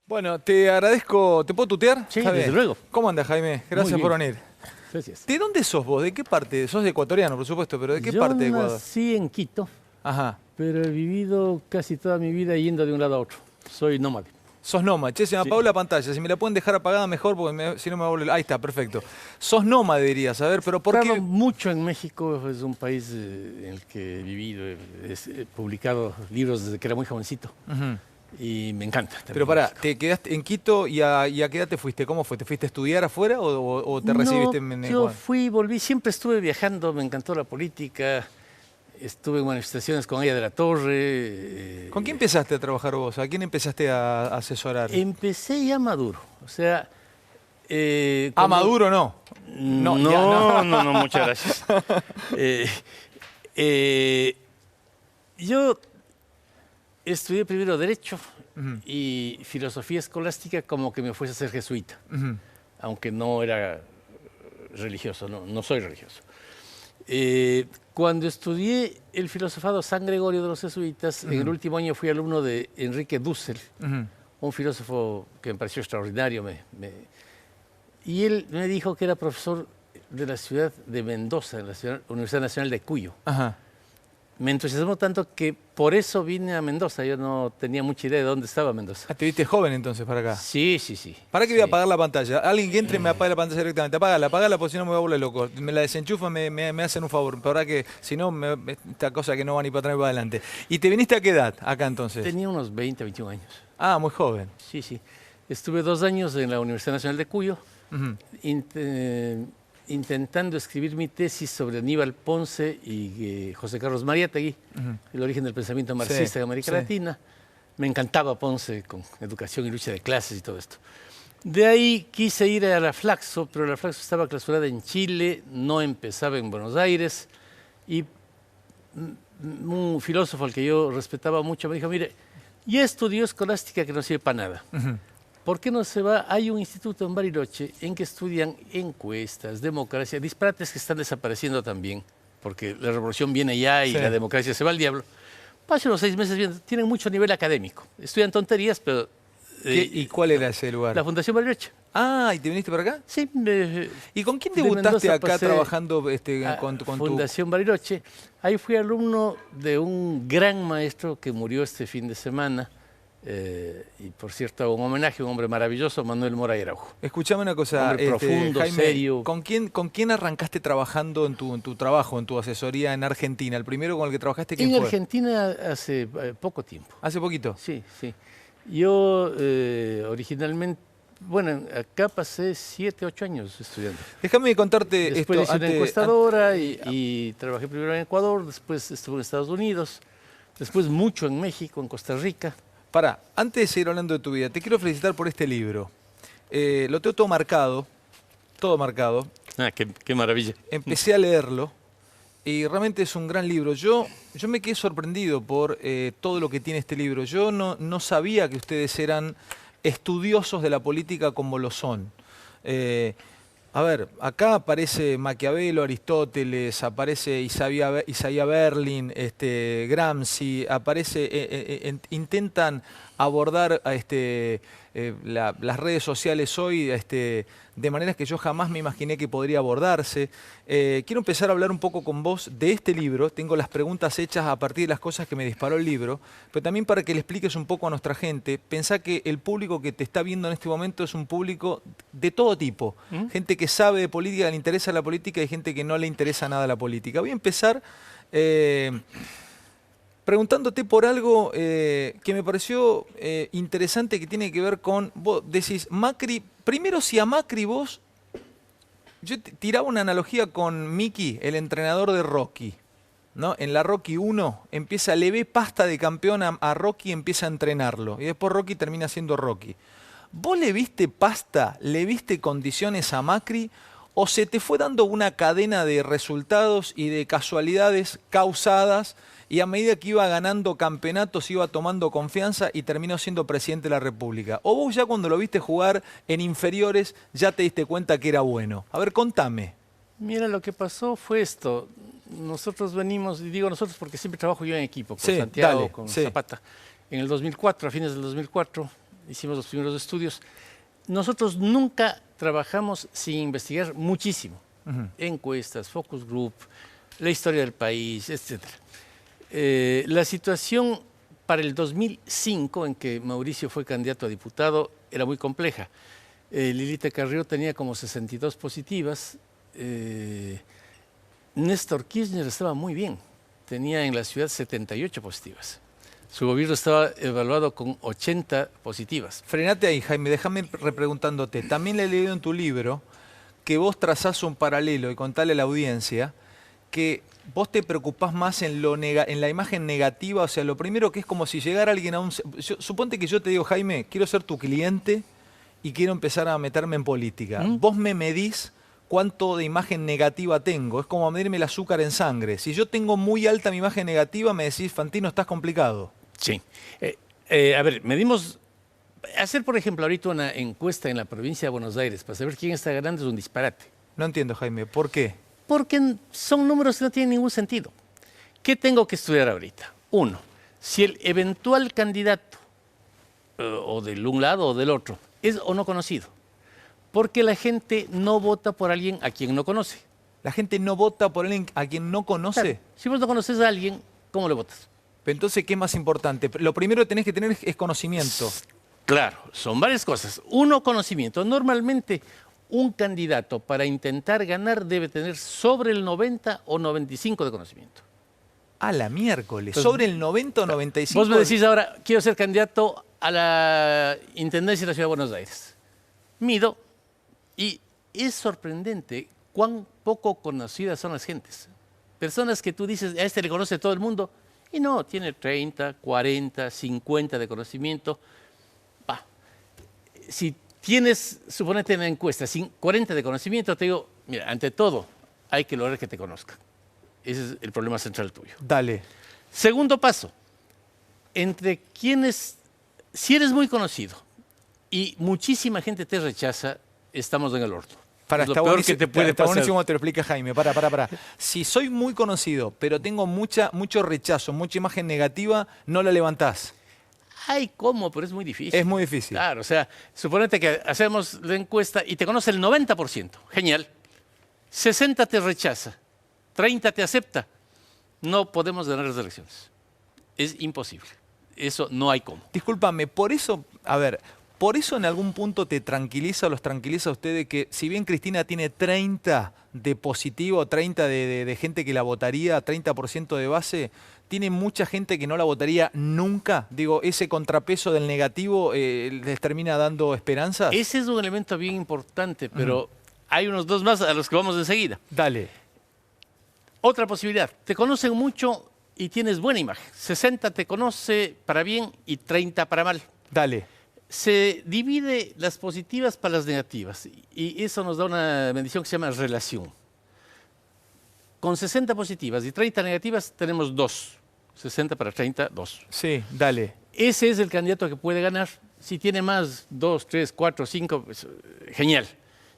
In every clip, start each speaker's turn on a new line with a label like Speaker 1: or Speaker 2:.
Speaker 1: Bueno, te agradezco. ¿Te puedo tutear?
Speaker 2: Sí,
Speaker 1: Está
Speaker 2: desde
Speaker 1: bien.
Speaker 2: luego.
Speaker 1: ¿Cómo andas, Jaime? Gracias por venir.
Speaker 2: Gracias.
Speaker 1: ¿De dónde sos vos? ¿De qué parte? Sos ecuatoriano, por supuesto, pero ¿de qué parte de
Speaker 2: Yo
Speaker 1: Ecuador?
Speaker 2: nací en Quito,
Speaker 1: Ajá.
Speaker 2: pero he vivido casi toda mi vida yendo de un lado a otro. Soy nómade.
Speaker 1: Sos nómade. Che, se me
Speaker 2: Sí.
Speaker 1: apagó la pantalla. Si me la pueden dejar apagada mejor, porque si no me va a volver... Ahí está, perfecto. Sos nómade, dirías. A ver, pero ¿por
Speaker 2: Trabajo
Speaker 1: qué?
Speaker 2: mucho en México, es un país en el que he vivido, he publicado libros desde que era muy jovencito
Speaker 1: Ujú.
Speaker 2: y me encanta. también
Speaker 1: Pero pará,
Speaker 2: México.
Speaker 1: ¿te quedaste en Quito y a qué edad te fuiste? ¿Cómo fue? ¿Te fuiste a estudiar afuera o te recibiste en
Speaker 2: yo
Speaker 1: Ecuador?
Speaker 2: fui, volví, siempre estuve viajando, me encantó la política, estuve en manifestaciones con Aya de la Torre.
Speaker 1: ¿Con quién empezaste a trabajar vos? ¿A quién empezaste a asesorar?
Speaker 2: Empecé ya maduro, o sea...
Speaker 1: ¿A
Speaker 2: cuando-
Speaker 1: Maduro no?
Speaker 2: No,
Speaker 1: ya
Speaker 2: no, muchas gracias. Eh, eh, yo estudié primero Derecho
Speaker 1: Ujú,
Speaker 2: y Filosofía Escolástica como que me fuese a ser jesuita,
Speaker 1: ujú.
Speaker 2: aunque no era religioso, no soy religioso. Cuando estudié el filosofado San Gregorio de los jesuitas, en el último año fui alumno de Enrique Dussel,
Speaker 1: Ujú.
Speaker 2: un filósofo que me pareció extraordinario. Y él me dijo que era profesor de la ciudad de Mendoza, en la Universidad Nacional de Cuyo.
Speaker 1: Ajá.
Speaker 2: Me entusiasmó tanto que por eso vine a Mendoza. Yo no tenía mucha idea de dónde estaba Mendoza.
Speaker 1: Ah, te viste joven entonces para acá.
Speaker 2: Sí.
Speaker 1: ¿Para qué voy a
Speaker 2: Sí.
Speaker 1: apagar la pantalla? Alguien que entre y me apague la pantalla directamente. Apágala, porque si no me voy a volver loco. Me la desenchufa, me hacen un favor. Para que, si no, esta cosa que no va ni para atrás ni para adelante. ¿Y te viniste a qué edad acá entonces?
Speaker 2: Tenía unos 20, 21 años.
Speaker 1: Ah, muy joven.
Speaker 2: Sí. Estuve 2 años en la Universidad Nacional de Cuyo,
Speaker 1: Ujú.
Speaker 2: intentando escribir mi tesis sobre Aníbal Ponce y José Carlos Mariátegui,
Speaker 1: Ujú.
Speaker 2: el origen del pensamiento marxista
Speaker 1: Sí,
Speaker 2: en América
Speaker 1: sí.
Speaker 2: Latina. Me encantaba Ponce con educación y lucha de clases y todo esto. De ahí quise ir a la Flaxo, pero la Flaxo estaba clausurada en Chile, no empezaba en Buenos Aires, y un filósofo al que yo respetaba mucho me dijo, mire, ya estudió escolástica que no sirve para nada.
Speaker 1: Ujú.
Speaker 2: ¿Por qué no se va? Hay un instituto en Bariloche en que estudian encuestas, democracia, disparates que están desapareciendo también, porque la revolución viene ya y
Speaker 1: Sí.
Speaker 2: la democracia se va al diablo. Pase unos 6 meses viendo, tienen mucho nivel académico. Estudian tonterías, pero...
Speaker 1: ¿Y cuál era ese lugar?
Speaker 2: La Fundación Bariloche.
Speaker 1: Ah, ¿y te viniste para acá?
Speaker 2: Sí,
Speaker 1: ¿Y con quién
Speaker 2: de
Speaker 1: debutaste
Speaker 2: Mendoza
Speaker 1: acá
Speaker 2: pasé
Speaker 1: trabajando con tu...
Speaker 2: Fundación Bariloche. Ahí fui alumno de un gran maestro que murió este fin de semana. Y por cierto, hago un homenaje a un hombre maravilloso, Manuel Mora y Araujo.
Speaker 1: Escuchame una cosa,
Speaker 2: Hombre profundo,
Speaker 1: Jaime,
Speaker 2: serio.
Speaker 1: ¿con quién arrancaste trabajando en tu trabajo, en tu asesoría en Argentina? ¿El primero con el que trabajaste quién
Speaker 2: En
Speaker 1: fue?
Speaker 2: Argentina hace poco tiempo.
Speaker 1: ¿Hace poquito?
Speaker 2: Sí. Yo originalmente, bueno, acá pasé 7, 8 años estudiando.
Speaker 1: Déjame contarte
Speaker 2: Después
Speaker 1: esto.
Speaker 2: hice una encuestadora y trabajé primero en Ecuador, después estuve en Estados Unidos, después mucho en México, en Costa Rica.
Speaker 1: Pará, antes de seguir hablando de tu vida, te quiero felicitar por este libro. Lo tengo todo marcado, todo marcado.
Speaker 2: Ah, qué maravilla.
Speaker 1: Empecé a leerlo y realmente es un gran libro. Yo me quedé sorprendido por todo lo que tiene este libro. Yo no sabía que ustedes eran estudiosos de la política como lo son. A ver, acá aparece Maquiavelo, Aristóteles, aparece Isaiah Berlin, Gramsci, intentan abordar las redes sociales hoy de maneras que yo jamás me imaginé que podría abordarse. Quiero empezar a hablar un poco con vos de este libro. Tengo las preguntas hechas a partir de las cosas que me disparó el libro, pero también para que le expliques un poco a nuestra gente. Pensá que el público que te está viendo en este momento es un público de todo tipo. Gente que sabe de política, le interesa la política, y gente que no le interesa nada la política. Voy a empezar preguntándote por algo que me pareció interesante, que tiene que ver con, vos decís, Macri, primero si a Macri vos, yo tiraba una analogía con Mickey, el entrenador de Rocky, ¿no? En la Rocky 1 le ve pasta de campeón a Rocky y empieza a entrenarlo, y después Rocky termina siendo Rocky. ¿Vos le viste pasta, le viste condiciones a Macri, o se te fue dando una cadena de resultados y de casualidades causadas, y a medida que iba ganando campeonatos iba tomando confianza y terminó siendo presidente de la República? ¿O vos ya cuando lo viste jugar en inferiores ya te diste cuenta que era bueno? A ver, contame.
Speaker 2: Mira, lo que pasó fue esto. Nosotros venimos, y digo nosotros porque siempre trabajo yo en equipo, con
Speaker 1: Sí,
Speaker 2: Santiago,
Speaker 1: dale,
Speaker 2: con
Speaker 1: sí.
Speaker 2: Zapata. En el 2004, a fines del 2004, hicimos los primeros estudios. Nosotros nunca trabajamos sin investigar muchísimo. Encuestas, focus group, la historia del país, etc. La situación para el 2005, en que Mauricio fue candidato a diputado, era muy compleja. Lilita Carrió tenía como 62 positivas. Néstor Kirchner estaba muy bien. Tenía en la ciudad 78 positivas. Su gobierno estaba evaluado con 80 positivas.
Speaker 1: Frenate ahí, Jaime, déjame repreguntándote. También le he leído en tu libro que vos trazás un paralelo y contale a la audiencia que vos te preocupás más en la imagen negativa, o sea, lo primero que es como si llegara alguien a un... Suponte que yo te digo, Jaime, quiero ser tu cliente y quiero empezar a meterme en política. Vos me medís cuánto de imagen negativa tengo, es como medirme el azúcar en sangre. Si yo tengo muy alta mi imagen negativa, me decís, Fantino, estás complicado.
Speaker 2: Sí. A ver, medimos... Hacer, por ejemplo, ahorita una encuesta en la provincia de Buenos Aires para saber quién está ganando es un disparate.
Speaker 1: No entiendo, Jaime, ¿por qué?
Speaker 2: Porque son números que no tienen ningún sentido. ¿Qué tengo que estudiar ahorita? Uno, si el eventual candidato, o del un lado o del otro, es o no conocido. Porque la gente no vota por alguien a quien no conoce.
Speaker 1: ¿La gente no vota por alguien a quien no conoce?
Speaker 2: Claro, si vos no conoces a alguien, ¿cómo le votas?
Speaker 1: Pero entonces, ¿qué es más importante? Lo primero que tenés que tener es conocimiento.
Speaker 2: Claro, son varias cosas. Uno, conocimiento. Normalmente, un candidato para intentar ganar debe tener sobre el 90 o 95 de conocimiento.
Speaker 1: A la miércoles,
Speaker 2: Entonces,
Speaker 1: sobre el 90 o 95.
Speaker 2: Vos me decís ahora, quiero ser candidato a la Intendencia de la Ciudad de Buenos Aires. Mido, y es sorprendente cuán poco conocidas son las gentes. Personas que tú dices, a este le conoce todo el mundo, y no, tiene 30, 40, 50 de conocimiento. Si tienes, suponete en la encuesta, 40 de conocimiento, te digo, mira, ante todo, hay que lograr que te conozcan. Ese es el problema central tuyo.
Speaker 1: Dale.
Speaker 2: Segundo paso, entre quienes, si eres muy conocido y muchísima gente te rechaza, estamos en el horno.
Speaker 1: Para,
Speaker 2: es lo peor que te puede pasar.
Speaker 1: Buenísimo, te lo explica Jaime. Para. Si soy muy conocido, pero tengo mucho rechazo, mucha imagen negativa, no la levantás.
Speaker 2: Ay, ¿cómo? Pero es muy difícil.
Speaker 1: Es muy difícil.
Speaker 2: Claro, o sea, suponete que hacemos la encuesta y te conoce el 90%. Genial. 60 te rechaza, 30 te acepta. No podemos ganar las elecciones. Es imposible. Eso no hay cómo.
Speaker 1: Discúlpame, por eso, a ver, por eso en algún punto te tranquiliza o los tranquiliza a ustedes que si bien Cristina tiene 30 de positivo, 30 de gente que la votaría, 30% de base, tiene mucha gente que no la votaría nunca. Digo, ese contrapeso del negativo les termina dando esperanzas.
Speaker 2: Ese es un elemento bien importante, pero hay unos dos más a los que vamos enseguida.
Speaker 1: Dale.
Speaker 2: Otra posibilidad, te conocen mucho y tienes buena imagen. 60 te conoce para bien y 30 para mal.
Speaker 1: Dale.
Speaker 2: Se divide las positivas para las negativas y eso nos da una medición que se llama relación. Con 60 positivas y 30 negativas tenemos 2. 60 para 30, 2.
Speaker 1: Sí, dale.
Speaker 2: Ese es el candidato que puede ganar. Si tiene más, 2, 3, 4, 5, pues, genial.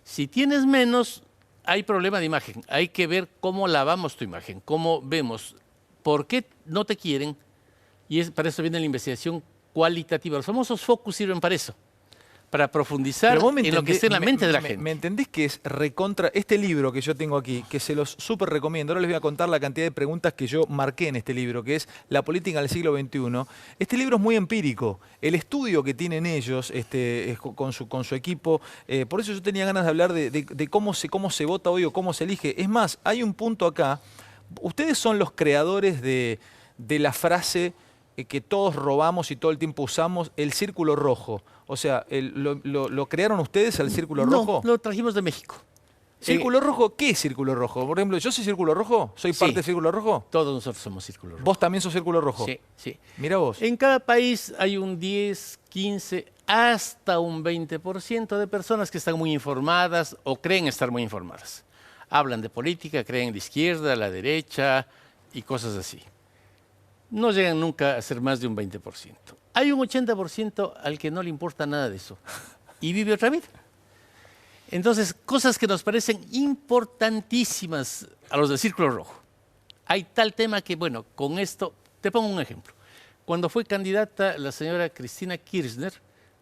Speaker 2: Si tienes menos, hay problema de imagen. Hay que ver cómo lavamos tu imagen, cómo vemos, por qué no te quieren. Y para eso viene la investigación cualitativa. Los famosos focus sirven para eso, para profundizar en lo que está en la mente de la gente.
Speaker 1: ¿Me entendés que es recontra? Este libro que yo tengo aquí, que se los súper recomiendo, ahora les voy a contar la cantidad de preguntas que yo marqué en este libro, que es La política en el siglo XXI. Este libro es muy empírico. El estudio que tienen ellos con su equipo, por eso yo tenía ganas de hablar de cómo se vota hoy o cómo se elige. Es más, hay un punto acá. Ustedes son los creadores de la frase que todos robamos y todo el tiempo usamos, el círculo rojo. O sea, ¿lo crearon ustedes el círculo rojo?
Speaker 2: No, lo trajimos de México.
Speaker 1: ¿Círculo rojo? ¿Qué es círculo rojo? Por ejemplo, ¿yo soy círculo rojo? ¿Soy parte del círculo rojo?
Speaker 2: Todos nosotros somos círculo rojo.
Speaker 1: ¿Vos también sos círculo rojo?
Speaker 2: Sí, sí.
Speaker 1: Mira vos.
Speaker 2: En cada país hay un 10, 15, hasta un 20% de personas que están muy informadas o creen estar muy informadas. Hablan de política, creen en la izquierda, la derecha y cosas así. No llegan nunca a ser más de un 20%. Hay un 80% al que no le importa nada de eso y vive otra vida. Entonces, cosas que nos parecen importantísimas a los del Círculo Rojo. Hay tal tema que, bueno, con esto, te pongo un ejemplo. Cuando fue candidata la señora Cristina Kirchner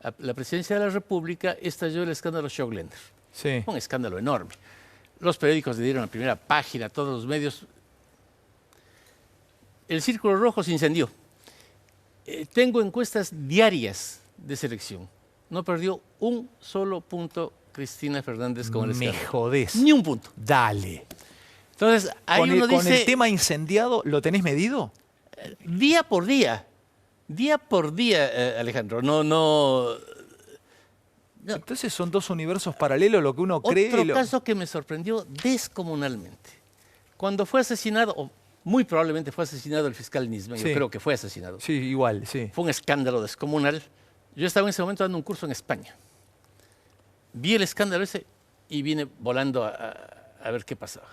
Speaker 2: a la presidencia de la República, estalló el escándalo Schoglender.
Speaker 1: Sí.
Speaker 2: Un escándalo enorme. Los periódicos le dieron la primera página, todos los medios. El Círculo Rojo se incendió. Tengo encuestas diarias de selección. No perdió un solo punto Cristina Fernández con el
Speaker 1: Me
Speaker 2: escándalo.
Speaker 1: jodés.
Speaker 2: Ni un punto.
Speaker 1: Dale.
Speaker 2: Entonces, ahí uno
Speaker 1: Con
Speaker 2: dice,
Speaker 1: el tema incendiado, ¿lo tenés medido?
Speaker 2: día por día, Alejandro, no.
Speaker 1: Entonces son dos universos paralelos, lo que uno cree.
Speaker 2: Otro caso que me sorprendió descomunalmente. Cuando fue asesinado, o muy probablemente fue asesinado el fiscal Nisman,
Speaker 1: Sí.
Speaker 2: yo creo que fue asesinado.
Speaker 1: Sí, igual, sí.
Speaker 2: Fue un escándalo descomunal. Yo estaba en ese momento dando un curso en España. Vi el escándalo ese y vine volando a ver qué pasaba.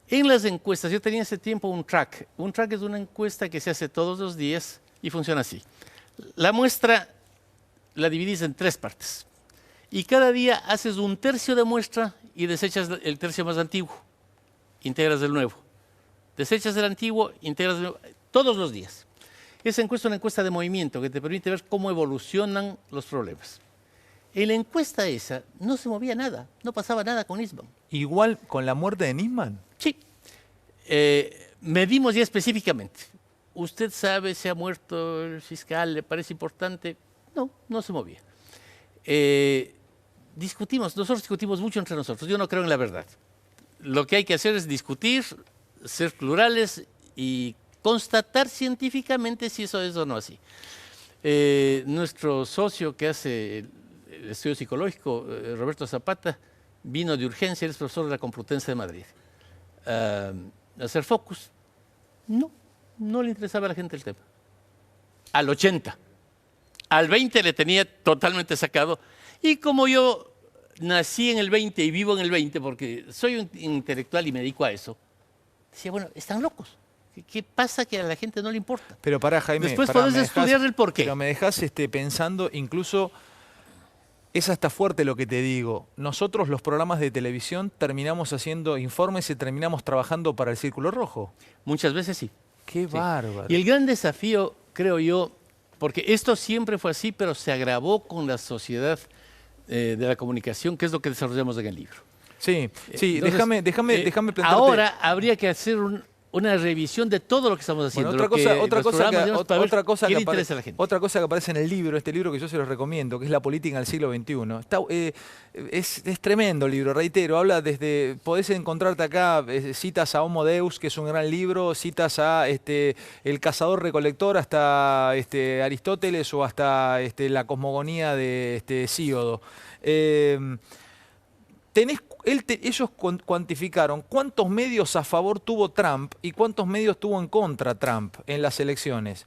Speaker 2: En las encuestas, yo tenía ese tiempo un track. Un track es una encuesta que se hace todos los días y funciona así. La muestra la dividís en 3 partes. Y cada día haces un tercio de muestra y desechas el tercio más antiguo. Integras el nuevo. Desechas el antiguo, integras el nuevo. Todos los días. Esa encuesta es una encuesta de movimiento que te permite ver cómo evolucionan los problemas. En la encuesta esa no se movía nada, no pasaba nada con Nisman.
Speaker 1: Igual con la muerte de Nisman.
Speaker 2: Sí. Medimos ya específicamente. ¿Usted sabe si ha muerto el fiscal? ¿Le parece importante? No, no se movía. Nosotros discutimos mucho entre nosotros. Yo no creo en la verdad. Lo que hay que hacer es discutir, ser plurales y constatar científicamente si eso es o no así. Nuestro socio que hace el estudio psicológico, Roberto Zapata, vino de urgencia, él es profesor de la Complutense de Madrid. A hacer focus. No le interesaba a la gente el tema. Al 80. Al 20 le tenía totalmente sacado. Y como yo nací en el 20 y vivo en el 20, porque soy un intelectual y me dedico a eso, decía, bueno, están locos. ¿Qué pasa que a la gente no le importa?
Speaker 1: Pero pará, Jaime.
Speaker 2: Después
Speaker 1: pará,
Speaker 2: podés estudiar el porqué.
Speaker 1: Pero me dejás pensando, incluso, es hasta fuerte lo que te digo. Nosotros los programas de televisión terminamos haciendo informes y terminamos trabajando para el Círculo Rojo.
Speaker 2: Muchas veces sí.
Speaker 1: Qué
Speaker 2: Sí.
Speaker 1: bárbaro.
Speaker 2: Y el gran desafío, creo yo, porque esto siempre fue así, pero se agravó con la sociedad de la comunicación, que es lo que desarrollamos en el libro.
Speaker 1: Sí, sí,
Speaker 2: Entonces,
Speaker 1: déjame plantearte.
Speaker 2: ahora habría que hacer una revisión de todo lo que estamos haciendo.
Speaker 1: Bueno,
Speaker 2: lo que los programas, digamos, para ver
Speaker 1: otra cosa
Speaker 2: qué
Speaker 1: que
Speaker 2: le interesa a la gente.
Speaker 1: otra cosa que aparece en el libro, este libro que yo se los recomiendo, que es La política en el siglo XXI. Es tremendo el libro, reitero, habla desde, podés encontrarte acá citas a Homo Deus, que es un gran libro, citas a El cazador recolector, hasta Aristóteles o hasta la cosmogonía de Hesíodo. Ellos cuantificaron cuántos medios a favor tuvo Trump y cuántos medios tuvo en contra Trump en las elecciones.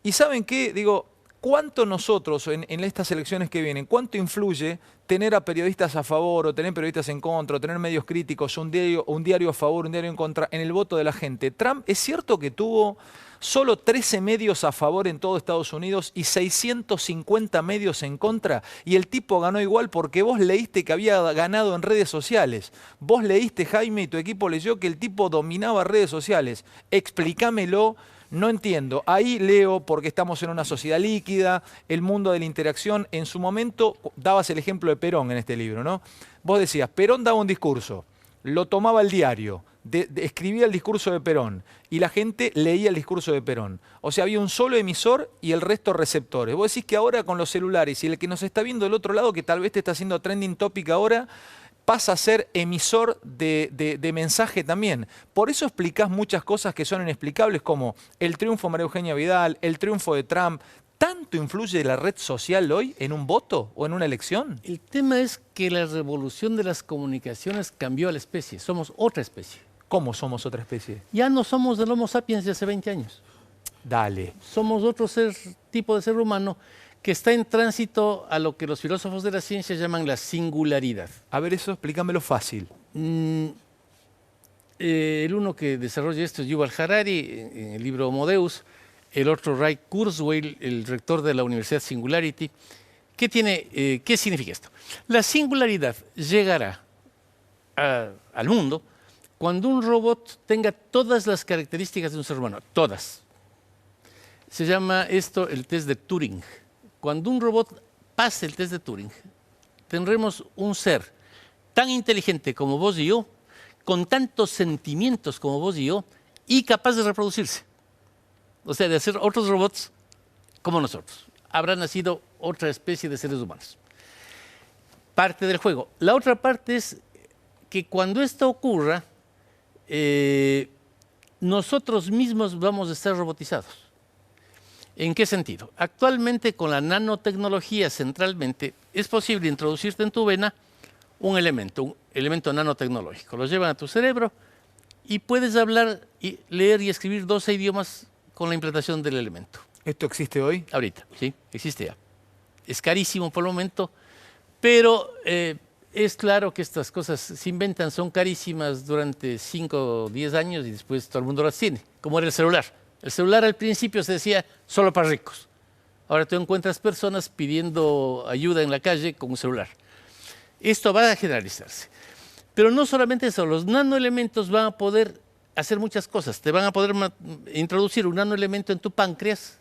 Speaker 1: Y ¿saben qué? Digo, ¿cuánto nosotros en estas elecciones que vienen, cuánto influye tener a periodistas a favor o tener periodistas en contra o tener medios críticos, un diario a favor, un diario en contra, en el voto de la gente? Trump, ¿es cierto que tuvo solo 13 medios a favor en todo Estados Unidos y 650 medios en contra? Y el tipo ganó igual porque vos leíste que había ganado en redes sociales. Vos leíste, Jaime, y tu equipo leyó que el tipo dominaba redes sociales. Explícamelo. No entiendo. Ahí leo porque estamos en una sociedad líquida, el mundo de la interacción. En su momento, dabas el ejemplo de Perón en este libro, ¿no? Vos decías, Perón daba un discurso, lo tomaba el diario, escribía el discurso de Perón y la gente leía el discurso de Perón. O sea, había un solo emisor y el resto receptores. Vos decís que ahora con los celulares y el que nos está viendo del otro lado, que tal vez te está haciendo trending topic ahora, pasa a ser emisor de mensaje también. Por eso explicás muchas cosas que son inexplicables, como el triunfo de María Eugenia Vidal, el triunfo de Trump. ¿Tanto influye la red social hoy en un voto o en una elección?
Speaker 2: El tema es que la revolución de las comunicaciones cambió a la especie. Somos otra especie.
Speaker 1: ¿Cómo somos otra especie?
Speaker 2: Ya no somos del Homo sapiens de hace 20 años.
Speaker 1: Dale.
Speaker 2: Somos otro tipo de ser humano que está en tránsito a lo que los filósofos de la ciencia llaman la singularidad.
Speaker 1: A ver, eso explícamelo fácil.
Speaker 2: El uno que desarrolla esto es Yuval Harari, en el libro Homo Deus. El otro, Ray Kurzweil, el rector de la Universidad Singularity. ¿Qué significa esto? La singularidad llegará al mundo cuando un robot tenga todas las características de un ser humano, todas. Se llama esto el test de Turing. Cuando un robot pase el test de Turing, tendremos un ser tan inteligente como vos y yo, con tantos sentimientos como vos y yo, y capaz de reproducirse. O sea, de hacer otros robots como nosotros. Habrá nacido otra especie de seres humanos. Parte del juego. La otra parte es que cuando esto ocurra, nosotros mismos vamos a estar robotizados. ¿En qué sentido? Actualmente, con la nanotecnología centralmente, es posible introducirte en tu vena un elemento nanotecnológico. Lo llevan a tu cerebro y puedes hablar, y leer y escribir 12 idiomas con la implantación del elemento.
Speaker 1: ¿Esto existe hoy?
Speaker 2: Ahorita, sí, existe ya. Es carísimo por el momento, pero es claro que estas cosas se inventan, son carísimas durante 5 o 10 años y después todo el mundo las tiene, como era el celular. El celular al principio se decía solo para ricos. Ahora tú encuentras personas pidiendo ayuda en la calle con un celular. Esto va a generalizarse. Pero no solamente eso, los nanoelementos van a poder hacer muchas cosas. Te van a poder introducir un nanoelemento en tu páncreas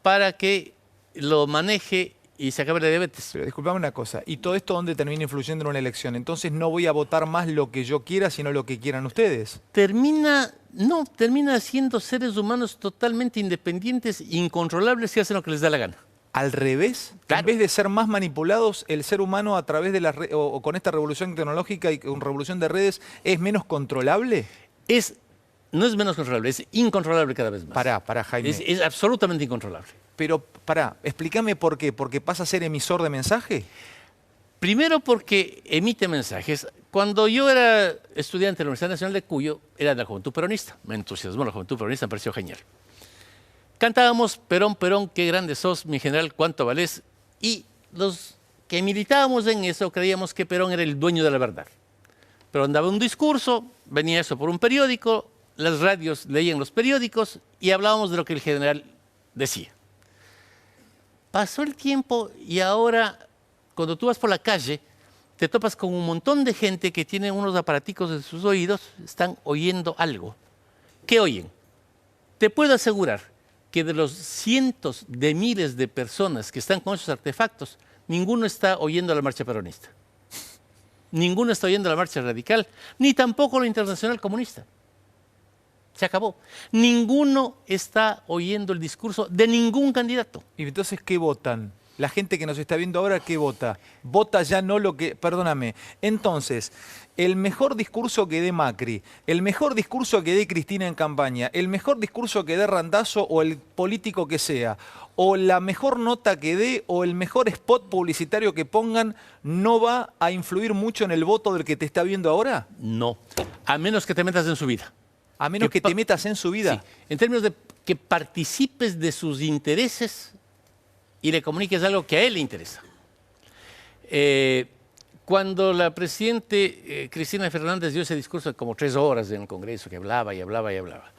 Speaker 2: para que lo maneje y se acabe la diabetes.
Speaker 1: Pero disculpame una cosa, ¿y todo esto dónde termina influyendo en una elección? Entonces no voy a votar más lo que yo quiera, sino lo que quieran ustedes.
Speaker 2: Termina siendo seres humanos totalmente independientes, incontrolables y hacen lo que les da la gana.
Speaker 1: ¿Al revés?
Speaker 2: Claro.
Speaker 1: En vez de ser más manipulados, el ser humano a través de las o con esta revolución tecnológica y con revolución de redes, ¿es menos controlable?
Speaker 2: No es menos controlable, es incontrolable cada vez más.
Speaker 1: Pará, Jaime.
Speaker 2: Es absolutamente incontrolable.
Speaker 1: Pero, explícame por qué. ¿Porque pasa a ser emisor de mensaje?
Speaker 2: Primero porque emite mensajes. Cuando yo era estudiante de la Universidad Nacional de Cuyo, era de la Juventud Peronista. Me entusiasmó la Juventud Peronista, me pareció genial. Cantábamos Perón, Perón, qué grande sos, mi general, cuánto valés. Y los que militábamos en eso creíamos que Perón era el dueño de la verdad. Pero andaba un discurso, venía eso por un periódico, las radios leían los periódicos y hablábamos de lo que el general decía. Pasó el tiempo y ahora, cuando tú vas por la calle, te topas con un montón de gente que tiene unos aparaticos en sus oídos, están oyendo algo. ¿Qué oyen? Te puedo asegurar que de los cientos de miles de personas que están con esos artefactos, ninguno está oyendo la marcha peronista. Ninguno está oyendo la marcha radical, ni tampoco la internacional comunista. Se acabó. Ninguno está oyendo el discurso de ningún candidato.
Speaker 1: ¿Y entonces qué votan? La gente que nos está viendo ahora, ¿qué vota? Vota ya no lo que... Perdóname. Entonces, el mejor discurso que dé Macri, el mejor discurso que dé Cristina en campaña, el mejor discurso que dé Randazzo o el político que sea, o la mejor nota que dé o el mejor spot publicitario que pongan, ¿no va a influir mucho en el voto del que te está viendo ahora?
Speaker 2: No, a menos que te metas en su vida.
Speaker 1: A menos que te metas en su vida.
Speaker 2: Sí, en términos de que participes de sus intereses y le comuniques algo que a él le interesa. Cuando la presidente Cristina Fernández dio ese discurso de como 3 horas en el Congreso, que hablaba y hablaba y hablaba,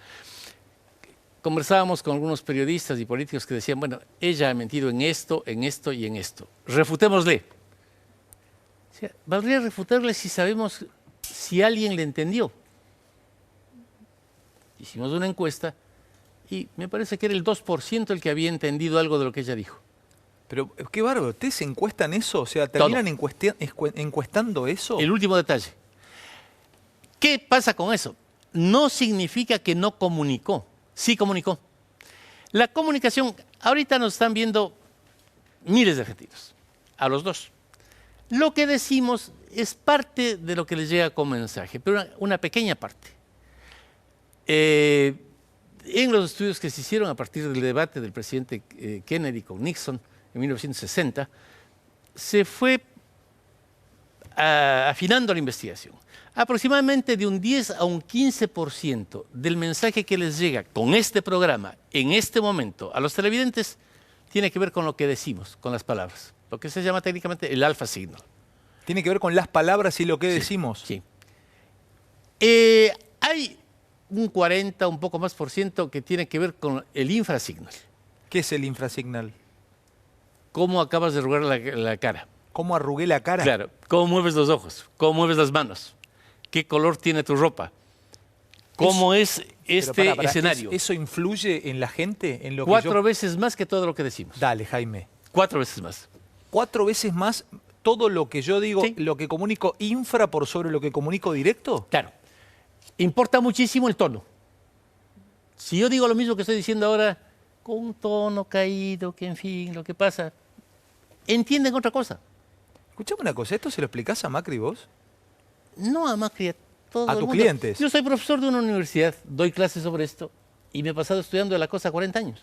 Speaker 2: conversábamos con algunos periodistas y políticos que decían, bueno, ella ha mentido en esto y en esto. Refutémosle. O sea, valdría refutarle si sabemos si alguien le entendió. Hicimos una encuesta y me parece que era el 2% el que había entendido algo de lo que ella dijo.
Speaker 1: Pero qué bárbaro, ¿ustedes encuestan eso? O sea, ¿terminan encuestando eso?
Speaker 2: El último detalle. ¿Qué pasa con eso? No significa que no comunicó. Sí comunicó. La comunicación, ahorita nos están viendo miles de argentinos, a los dos. Lo que decimos es parte de lo que les llega como mensaje, pero una pequeña parte. En los estudios que se hicieron a partir del debate del presidente Kennedy con Nixon en 1960, se fue afinando la investigación. Aproximadamente de un 10 a un 15% del mensaje que les llega con este programa, en este momento, a los televidentes, tiene que ver con lo que decimos, con las palabras. Lo que se llama técnicamente el alpha signal.
Speaker 1: Tiene que ver con las palabras y lo que decimos.
Speaker 2: Sí. Hay un 40, un poco más por ciento que tiene que ver con el infrasignal.
Speaker 1: ¿Qué es el infrasignal?
Speaker 2: ¿Cómo acabas de arrugar la cara?
Speaker 1: ¿Cómo arrugué la cara?
Speaker 2: Claro. ¿Cómo mueves los ojos? ¿Cómo mueves las manos? ¿Qué color tiene tu ropa? ¿Cómo es este escenario?
Speaker 1: ¿Eso influye en la gente? En lo
Speaker 2: 4 veces más que todo lo que decimos.
Speaker 1: Dale, Jaime.
Speaker 2: 4 veces más.
Speaker 1: 4 veces más todo lo que yo digo,
Speaker 2: Sí.
Speaker 1: lo que comunico infra por sobre lo que comunico directo?
Speaker 2: Claro, importa muchísimo el tono. Si yo digo lo mismo que estoy diciendo ahora, con un tono caído, que en fin, lo que pasa, entienden otra cosa.
Speaker 1: Escuchame una cosa, ¿esto se lo explicás a Macri vos?
Speaker 2: No a Macri, a todo
Speaker 1: A
Speaker 2: el
Speaker 1: tus
Speaker 2: mundo.
Speaker 1: clientes.
Speaker 2: Yo soy profesor de una universidad, doy clases sobre esto y me he pasado estudiando la cosa 40 años.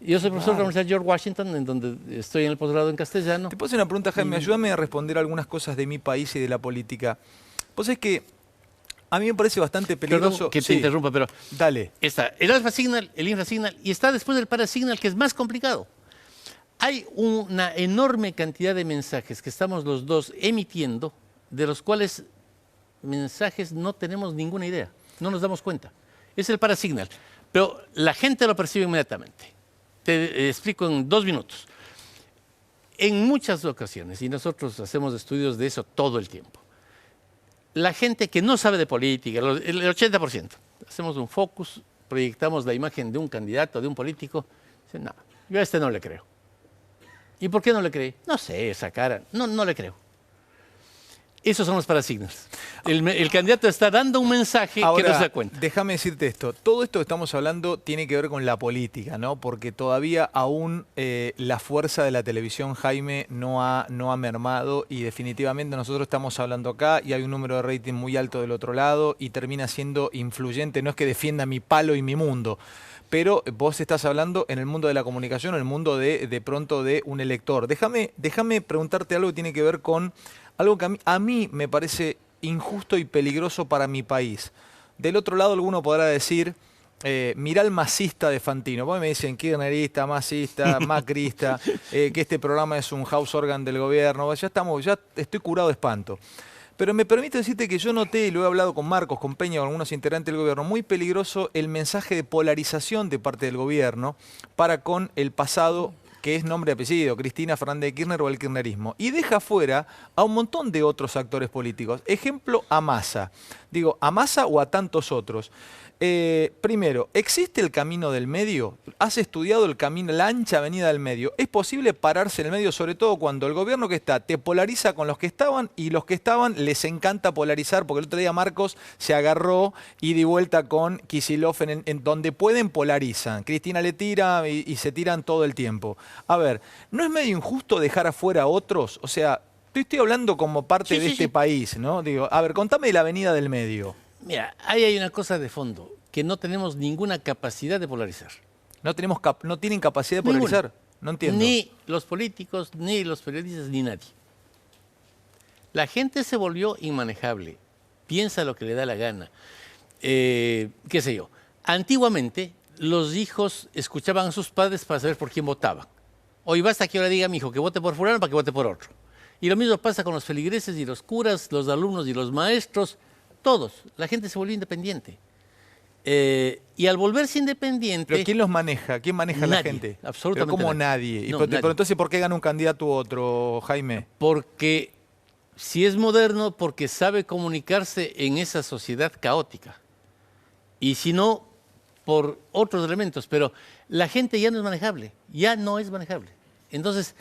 Speaker 2: Yo soy profesor de la Universidad George Washington, en donde estoy en el posgrado en castellano.
Speaker 1: Te puedo hacer una pregunta, Jaime, ayúdame a responder algunas cosas de mi país y de la política. Vos sabés que a mí me parece bastante peligroso...
Speaker 2: Perdón que te
Speaker 1: Sí,
Speaker 2: interrumpa, pero
Speaker 1: dale.
Speaker 2: está el alfa signal, el infra signal y está después el para signal, que es más complicado. Hay una enorme cantidad de mensajes que estamos los dos emitiendo, de los cuales mensajes no tenemos ninguna idea, no nos damos cuenta. Es el para signal, pero la gente lo percibe inmediatamente. Te explico en 2 minutos. En muchas ocasiones, y nosotros hacemos estudios de eso todo el tiempo, la gente que no sabe de política, el 80%, hacemos un focus, proyectamos la imagen de un candidato, de un político, dicen, no, yo a este no le creo. ¿Y por qué no le cree? No sé, esa cara, no le creo. Esos son los parasignos. El candidato está dando un mensaje que no se da cuenta.
Speaker 1: Déjame decirte esto. Todo esto que estamos hablando tiene que ver con la política, ¿no? Porque todavía aún la fuerza de la televisión, Jaime, no ha mermado y definitivamente nosotros estamos hablando acá y hay un número de rating muy alto del otro lado y termina siendo influyente. No es que defienda mi palo y mi mundo, pero vos estás hablando en el mundo de la comunicación, en el mundo de pronto de un elector. Déjame preguntarte algo que tiene que ver con algo que a mí me parece injusto y peligroso para mi país. Del otro lado alguno podrá decir, mirá el masista de Fantino. Vos me dicen kirchnerista, masista, macrista, que este programa es un house organ del gobierno. Ya estoy curado de espanto. Pero me permite decirte que yo noté, y lo he hablado con Marcos, con Peña, con algunos integrantes del gobierno, muy peligroso el mensaje de polarización de parte del gobierno para con el pasado, que es nombre y apellido, Cristina Fernández de Kirchner o el kirchnerismo. Y deja fuera a un montón de otros actores políticos. Ejemplo, a Massa. Digo, a Massa o a tantos otros. Primero, ¿existe el camino del medio? ¿Has estudiado el camino, la ancha avenida del medio? ¿Es posible pararse en el medio, sobre todo cuando el gobierno que está te polariza con los que estaban y los que estaban les encanta polarizar? Porque el otro día Marcos se agarró y di vuelta con Kicillof en donde pueden polarizan. Cristina le tira y se tiran todo el tiempo. A ver, ¿no es medio injusto dejar afuera a otros? O sea, estoy hablando como parte de este país, ¿no? Digo, a ver, contame de la avenida del medio.
Speaker 2: Mira, ahí hay una cosa de fondo, que no tenemos ninguna capacidad de polarizar.
Speaker 1: No tienen capacidad de
Speaker 2: Ninguna.
Speaker 1: polarizar. No entiendo.
Speaker 2: Ni los políticos, ni los periodistas, ni nadie. La gente se volvió inmanejable, piensa lo que le da la gana. Qué sé yo. Antiguamente, los hijos escuchaban a sus padres para saber por quién votaban. Hoy basta que ahora diga a mi hijo que vote por fulano para que vote por otro. Y lo mismo pasa con los feligreses y los curas, los alumnos y los maestros. Todos. La gente se volvió independiente. Y al volverse independiente...
Speaker 1: ¿Pero quién los maneja? ¿Quién maneja a la
Speaker 2: Nadie,
Speaker 1: gente?
Speaker 2: absolutamente
Speaker 1: ¿Pero cómo
Speaker 2: nadie.
Speaker 1: nadie?
Speaker 2: No,
Speaker 1: Pero
Speaker 2: nadie.
Speaker 1: entonces, ¿por qué gana un candidato u otro, Jaime?
Speaker 2: Porque si es moderno, porque sabe comunicarse en esa sociedad caótica. Y si no, por otros elementos. Pero la gente ya no es manejable. Ya no es manejable. Entonces,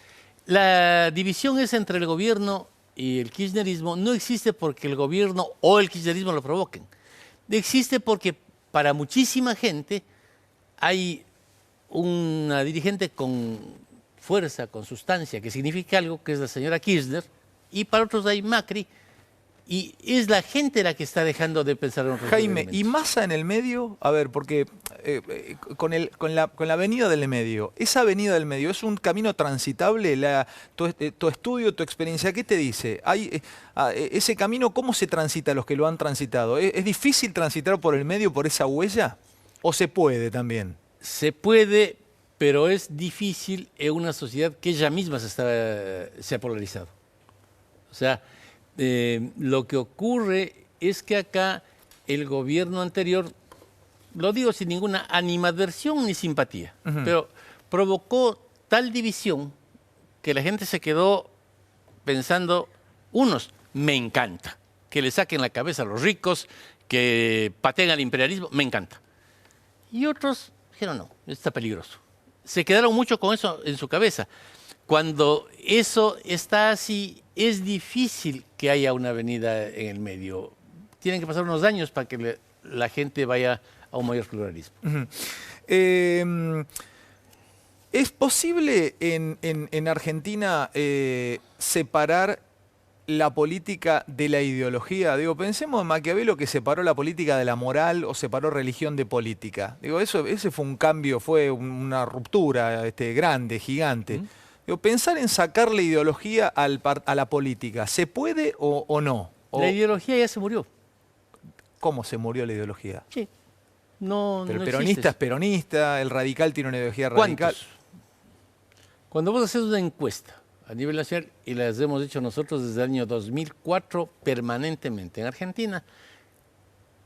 Speaker 2: la división es entre el gobierno y el kirchnerismo. No existe porque el gobierno o el kirchnerismo lo provoquen. Existe porque para muchísima gente hay una dirigente con fuerza, con sustancia, que significa algo, que es la señora Kirchner, y para otros hay Macri, y es la gente la que está dejando de pensar en otros
Speaker 1: Jaime,
Speaker 2: elementos.
Speaker 1: ¿y Massa en el medio? A ver, porque con la avenida del medio, ¿esa avenida del medio es un camino transitable? Tu estudio, tu experiencia, ¿qué te dice? ¿Ese camino cómo se transita los que lo han transitado? ¿Es difícil transitar por el medio, por esa huella? ¿O se puede también?
Speaker 2: Se puede, pero es difícil en una sociedad que ella misma se ha polarizado. O sea, lo que ocurre es que acá el gobierno anterior, lo digo sin ninguna animadversión ni simpatía, pero provocó tal división que la gente se quedó pensando, unos, me encanta, que le saquen la cabeza a los ricos, que pateen al imperialismo, me encanta. Y otros dijeron, no, está peligroso. Se quedaron mucho con eso en su cabeza. Cuando eso está así, es difícil que haya una avenida en el medio. Tienen que pasar unos años para que la gente vaya a un mayor pluralismo.
Speaker 1: ¿Es posible en Argentina separar la política de la ideología? Digo, pensemos en Maquiavelo, que separó la política de la moral o separó religión de política. Digo, ese fue un cambio, fue una ruptura grande, gigante. Digo, pensar en sacarle ideología a la política, ¿se puede o no?
Speaker 2: La ideología ya se murió.
Speaker 1: ¿Cómo se murió la ideología?
Speaker 2: Sí. No,
Speaker 1: Pero
Speaker 2: no
Speaker 1: el peronista
Speaker 2: existe.
Speaker 1: es peronista, el radical tiene una ideología radical.
Speaker 2: ¿Cuántos? Cuando vos haces una encuesta a nivel nacional, y las hemos hecho nosotros desde el año 2004 permanentemente en Argentina,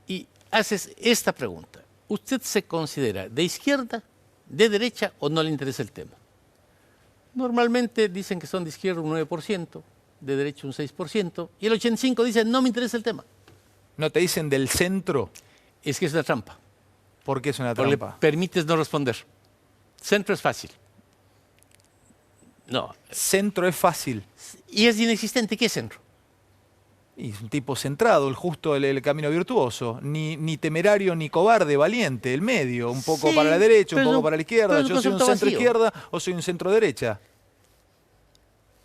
Speaker 2: y haces esta pregunta: ¿usted se considera de izquierda, de derecha o no le interesa el tema? Normalmente dicen que son de izquierda un 9%, de derecha un 6%, y el 85% dice no me interesa el tema.
Speaker 1: ¿No te dicen del centro?
Speaker 2: Es que es una trampa.
Speaker 1: ¿Por qué es una
Speaker 2: Porque le
Speaker 1: trampa?
Speaker 2: permites no responder. Centro es fácil. No.
Speaker 1: Centro es fácil.
Speaker 2: Y es inexistente. ¿Qué es centro?
Speaker 1: Y es un tipo centrado, el justo, el camino virtuoso. Ni temerario, ni cobarde, valiente, el medio. Un poco
Speaker 2: Sí,
Speaker 1: para la derecha, un
Speaker 2: pero
Speaker 1: poco
Speaker 2: es
Speaker 1: para la izquierda.
Speaker 2: pero es
Speaker 1: Yo soy un
Speaker 2: concepto
Speaker 1: centro
Speaker 2: vacío.
Speaker 1: izquierda o soy un centro derecha.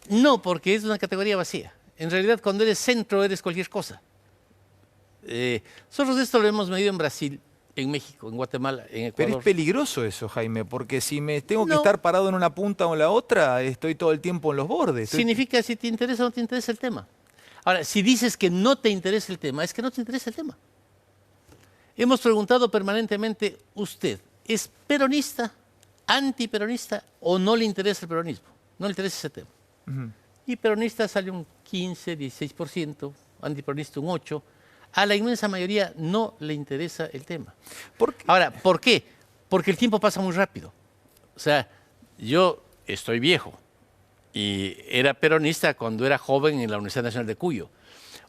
Speaker 2: No, porque es una categoría vacía. En realidad, cuando eres centro, eres cualquier cosa. Nosotros esto lo hemos medido en Brasil, en México, en Guatemala, en Ecuador.
Speaker 1: Pero es peligroso eso, Jaime, porque si me tengo que
Speaker 2: No.
Speaker 1: estar parado en una punta o en la otra, estoy todo el tiempo en los bordes.
Speaker 2: Significa si te interesa o no te interesa el tema. Ahora, si dices que no te interesa el tema, es que no te interesa el tema. Hemos preguntado permanentemente, ¿usted es peronista, antiperonista o no le interesa el peronismo? No le interesa ese tema. Y peronista sale un 15, 16%, antiperonista un 8%. A la inmensa mayoría no le interesa el tema.
Speaker 1: ¿Por qué?
Speaker 2: Ahora, ¿por qué? Porque el tiempo pasa muy rápido. O sea, yo estoy viejo y era peronista cuando era joven en la Universidad Nacional de Cuyo.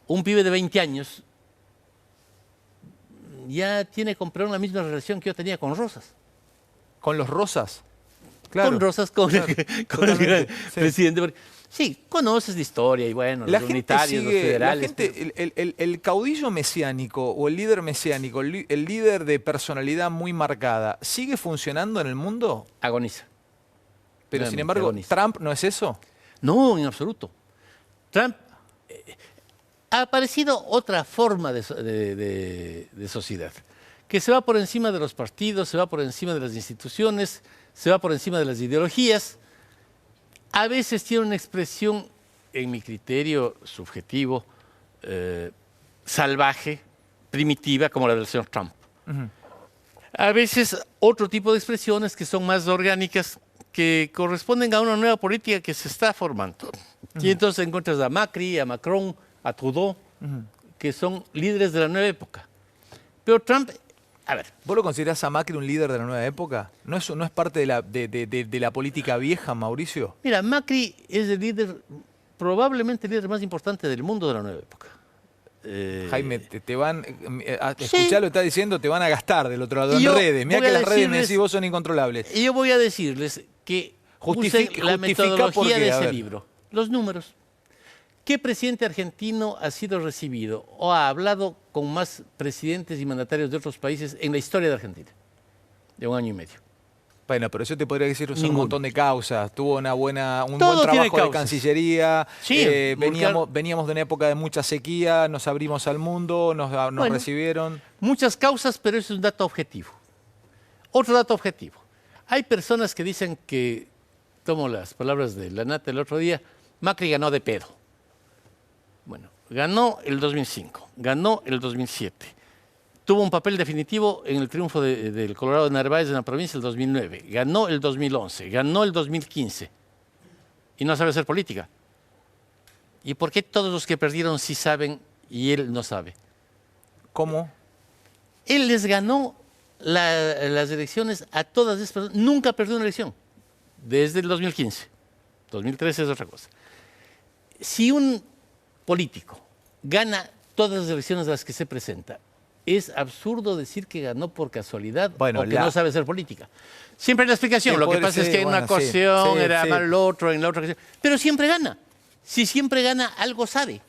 Speaker 2: Un pibe de 20 años ya tiene con Perón la misma relación que yo tenía con Rosas.
Speaker 1: ¿Con los rosas? Claro.
Speaker 2: Con Rosas, con el
Speaker 1: totalmente,
Speaker 2: gran
Speaker 1: sí.
Speaker 2: presidente. Sí, conoces de historia y bueno,
Speaker 1: La
Speaker 2: los
Speaker 1: gente
Speaker 2: unitarios, los
Speaker 1: sigue,
Speaker 2: federales.
Speaker 1: el caudillo mesiánico o el líder mesiánico, el líder de personalidad muy marcada, ¿sigue funcionando en el mundo?
Speaker 2: Agoniza.
Speaker 1: Pero sin
Speaker 2: Realmente,
Speaker 1: embargo,
Speaker 2: agoniza.
Speaker 1: ¿Trump no es eso?
Speaker 2: No, en absoluto. Trump ha aparecido otra forma de sociedad, que se va por encima de los partidos, se va por encima de las instituciones, se va por encima de las ideologías. A veces tiene una expresión, en mi criterio subjetivo, salvaje, primitiva, como la del señor Trump. A veces otro tipo de expresiones que son más orgánicas, que corresponden a una nueva política que se está formando. Y entonces encuentras a Macri, a Macron, a Trudeau, que son líderes de la nueva época. Pero Trump, a ver,
Speaker 1: ¿Vos lo considerás a Macri un líder de la nueva época? ¿No es parte de la política vieja, Mauricio?
Speaker 2: mira, Macri es el líder, probablemente el líder más importante del mundo de la nueva época.
Speaker 1: Jaime, te van,
Speaker 2: Sí.
Speaker 1: escuchá lo que está diciendo, te van a gastar del otro lado,
Speaker 2: Y
Speaker 1: en
Speaker 2: yo
Speaker 1: redes. Mirá
Speaker 2: voy
Speaker 1: que
Speaker 2: a
Speaker 1: las redes me
Speaker 2: decirles-
Speaker 1: decís vos son incontrolables.
Speaker 2: Y yo voy a decirles que usen la
Speaker 1: Justifica
Speaker 2: metodología
Speaker 1: por qué,
Speaker 2: de
Speaker 1: a
Speaker 2: ese
Speaker 1: ver.
Speaker 2: libro. Los números. ¿Qué presidente argentino ha sido recibido o ha hablado con más presidentes y mandatarios de otros países en la historia de Argentina? De 1 año y medio.
Speaker 1: Bueno, pero yo te podría decir son un
Speaker 2: Ninguno.
Speaker 1: montón de causas. Tuvo un
Speaker 2: Todo
Speaker 1: buen
Speaker 2: tiene
Speaker 1: trabajo de
Speaker 2: causas.
Speaker 1: Cancillería.
Speaker 2: Sí,
Speaker 1: veníamos de una época de mucha sequía, nos abrimos al mundo, nos
Speaker 2: Bueno.
Speaker 1: recibieron.
Speaker 2: Muchas causas, pero eso es un dato objetivo. Otro dato objetivo. Hay personas que dicen que, tomo las palabras de Lanata el otro día, Macri ganó de pedo. Bueno, ganó el 2005, ganó el 2007. Tuvo un papel definitivo en el triunfo del Colorado de Narváez en la provincia el 2009. Ganó el 2011, ganó el 2015. Y no sabe hacer política. ¿Y por qué todos los que perdieron sí saben y él no sabe?
Speaker 1: ¿Cómo?
Speaker 2: Él les ganó las elecciones a todas esas personas. Nunca perdió una elección. Desde el 2015. 2013 es otra cosa. Si un político gana todas las elecciones a las que se presenta es absurdo decir que ganó por casualidad
Speaker 1: Bueno,
Speaker 2: o que no sabe hacer política. Siempre hay la explicación. Lo que pasa es que en una ocasión era mal el otro, en la otra ocasión. Pero siempre gana. Si siempre gana, algo sabe.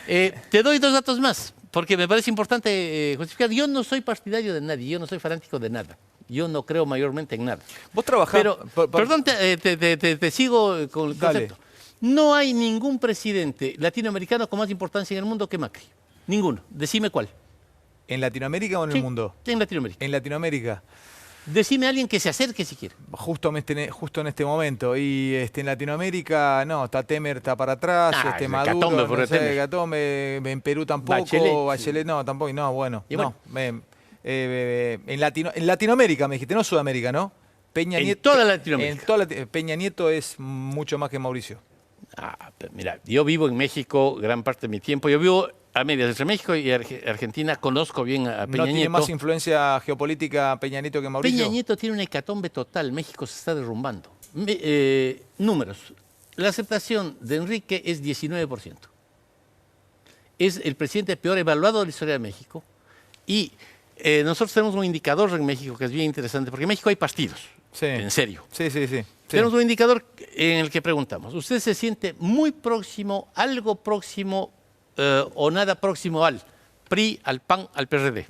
Speaker 2: Te doy 2 datos más, porque me parece importante justificar. Yo no soy partidario de nadie, yo no soy fanático de nada. Yo no creo mayormente en nada.
Speaker 1: Vos trabajás...
Speaker 2: Pero, perdón, te sigo con el concepto. No hay ningún presidente latinoamericano con más importancia en el mundo que Macri. Ninguno. Decime cuál.
Speaker 1: ¿En Latinoamérica o en el mundo?
Speaker 2: En Latinoamérica.
Speaker 1: En Latinoamérica.
Speaker 2: Decime a alguien que se acerque si quiere.
Speaker 1: Justo en este momento. Y en Latinoamérica, no, está Temer, está para atrás, Maduro,
Speaker 2: Catombe,
Speaker 1: no sé, Catombe, en Perú tampoco, Bachelet no, tampoco, no, bueno, no. En Latinoamérica me dijiste, no Sudamérica, ¿no? Peña
Speaker 2: en
Speaker 1: Nieto,
Speaker 2: toda Latinoamérica.
Speaker 1: Peña Nieto es mucho más que Mauricio.
Speaker 2: Mira, yo vivo en México gran parte de mi tiempo. Yo vivo a medias entre México y Argentina. Conozco bien a Peña Nieto.
Speaker 1: ¿No tiene más influencia geopolítica Peña Nieto que Mauricio?
Speaker 2: Peña Nieto tiene una hecatombe total. México se está derrumbando. Números. La aceptación de Enrique es 19%. Es el presidente peor evaluado de la historia de México. Y nosotros tenemos un indicador en México que es bien interesante, porque en México hay partidos.
Speaker 1: Sí.
Speaker 2: En serio.
Speaker 1: Sí.
Speaker 2: Tenemos un indicador en el que preguntamos, ¿usted se siente muy próximo, algo próximo o nada próximo al PRI, al PAN, al PRD?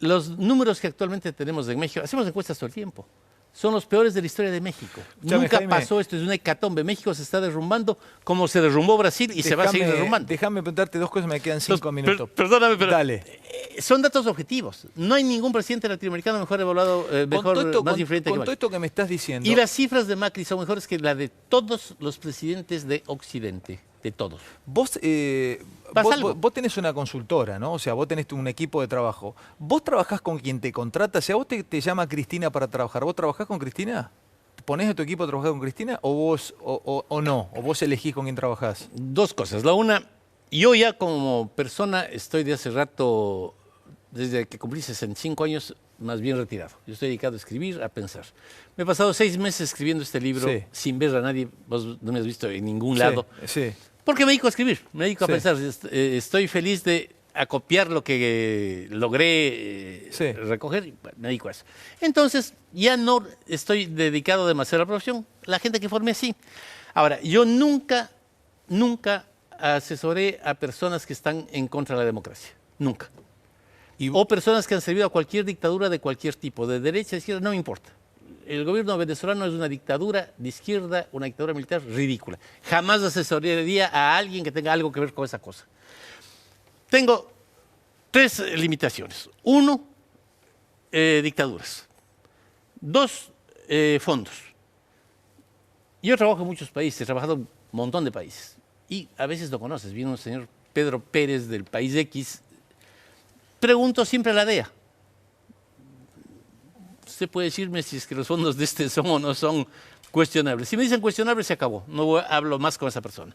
Speaker 2: Los números que actualmente tenemos en México, hacemos encuestas todo el tiempo, son los peores de la historia de México. Nunca pasó esto, es una hecatombe. México se está derrumbando como se derrumbó Brasil y se va a seguir derrumbando.
Speaker 1: Déjame preguntarte 2 cosas, me quedan 5 minutos.
Speaker 2: Perdóname, pero
Speaker 1: dale.
Speaker 2: Son datos objetivos. No hay ningún presidente latinoamericano mejor evaluado, más influyente que Macri.
Speaker 1: Con todo esto que me estás diciendo...
Speaker 2: Y las cifras de Macri son mejores que las de todos los presidentes de Occidente. De todos.
Speaker 1: Vos tenés una consultora, ¿no? O sea, vos tenés un equipo de trabajo. ¿Vos trabajás con quien te contrata? O sea, vos te llama Cristina para trabajar. ¿Vos trabajás con Cristina? ¿Ponés a tu equipo a trabajar con Cristina o vos o no? ¿O vos elegís con quién trabajás?
Speaker 2: 2 cosas. La una, yo ya como persona estoy de hace rato, desde que cumplí 65 años, más bien retirado. Yo estoy dedicado a escribir, a pensar. Me he pasado 6 meses escribiendo este libro sin ver a nadie. Vos no me has visto en ningún lado.
Speaker 1: Sí.
Speaker 2: Porque me dedico a escribir, me dedico a pensar. Estoy feliz de acopiar lo que logré recoger y me dedico a eso. Entonces, ya no estoy dedicado demasiado a la profesión. La gente que formé sí. Ahora, yo nunca asesoré a personas que están en contra de la democracia. Nunca. O personas que han servido a cualquier dictadura de cualquier tipo, de derecha, de izquierda, no me importa. El gobierno venezolano es una dictadura de izquierda, una dictadura militar ridícula. Jamás asesoraría a alguien que tenga algo que ver con esa cosa. Tengo 3 limitaciones. 1, dictaduras. 2, fondos. Yo trabajo en muchos países, he trabajado en un montón de países. Y a veces lo conoces, viene un señor Pedro Pérez del país X. Pregunto siempre a la DEA. Usted puede decirme si es que los fondos de este son o no son cuestionables. Si me dicen cuestionables, se acabó. No hablo más con esa persona.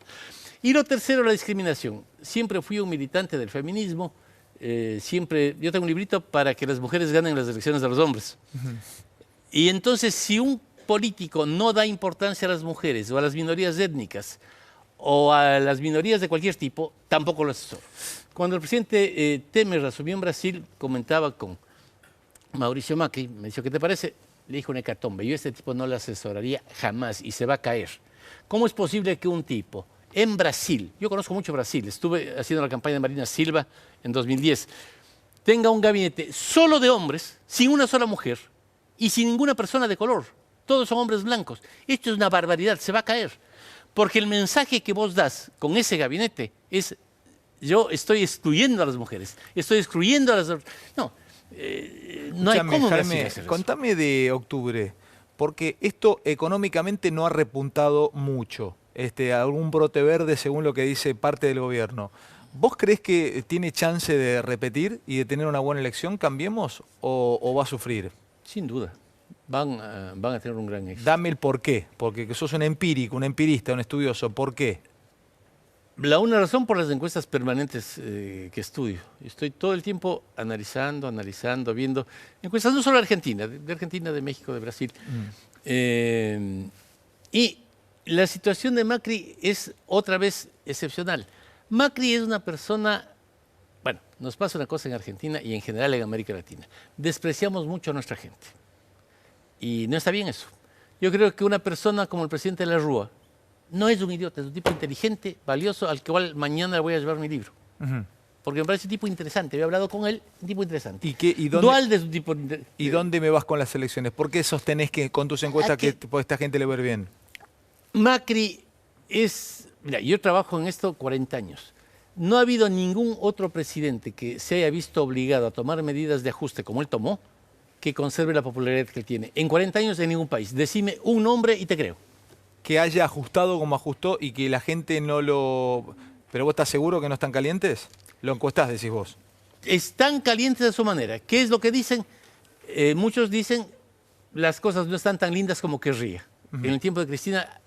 Speaker 2: Y lo tercero, la discriminación. Siempre fui un militante del feminismo. Yo tengo un librito para que las mujeres ganen las elecciones de los hombres. Y entonces, si un político no da importancia a las mujeres o a las minorías étnicas o a las minorías de cualquier tipo, tampoco lo asesoro. Cuando el presidente Temer asumió en Brasil, comentaba con Mauricio Macri, me dijo, ¿qué te parece? Le dijo una hecatombe, yo a este tipo no le asesoraría jamás y se va a caer. ¿Cómo es posible que un tipo en Brasil, yo conozco mucho Brasil, estuve haciendo la campaña de Marina Silva en 2010, tenga un gabinete solo de hombres, sin una sola mujer y sin ninguna persona de color? Todos son hombres blancos. Esto es una barbaridad, se va a caer. Porque el mensaje que vos das con ese gabinete es, yo estoy excluyendo a las mujeres, estoy excluyendo a las... No. No hay cómo
Speaker 1: Jaime, contame de octubre, porque esto económicamente no ha repuntado mucho. Algún brote verde según lo que dice parte del gobierno. ¿Vos creés que tiene chance de repetir y de tener una buena elección? ¿Cambiemos o va a sufrir?
Speaker 2: Sin duda. Van a tener un gran éxito.
Speaker 1: Dame el por qué, porque sos un empírico, un empirista, un estudioso. ¿Por qué?
Speaker 2: La una razón por las encuestas permanentes que estudio. Estoy todo el tiempo analizando, viendo encuestas no solo de Argentina, de México, de Brasil. Y la situación de Macri es otra vez excepcional. Macri es una persona bueno, nos pasa una cosa en Argentina y en general en América Latina. Despreciamos mucho a nuestra gente. Y no está bien eso. Yo creo que una persona como el presidente de la Rúa no es un idiota, es un tipo inteligente, valioso, al cual mañana le voy a llevar mi libro. Porque me parece un tipo interesante. He hablado con él, un tipo interesante.
Speaker 1: ¿Y
Speaker 2: Dualde es un tipo
Speaker 1: ¿Y dónde me vas con las elecciones? ¿Por qué sostenés que con tus encuestas que esta gente le va a ir bien?
Speaker 2: Macri es... Mira, yo trabajo en esto 40 años. No ha habido ningún otro presidente que se haya visto obligado a tomar medidas de ajuste como él tomó, que conserve la popularidad que él tiene. En 40 años en ningún país. Decime un nombre y te creo.
Speaker 1: Que haya ajustado como ajustó y que la gente no lo... ¿Pero vos estás seguro que no están calientes? Lo encuestás, decís vos.
Speaker 2: Están calientes de su manera. ¿Qué es lo que dicen? Muchos dicen las cosas no están tan lindas como querría. En el tiempo de Cristina,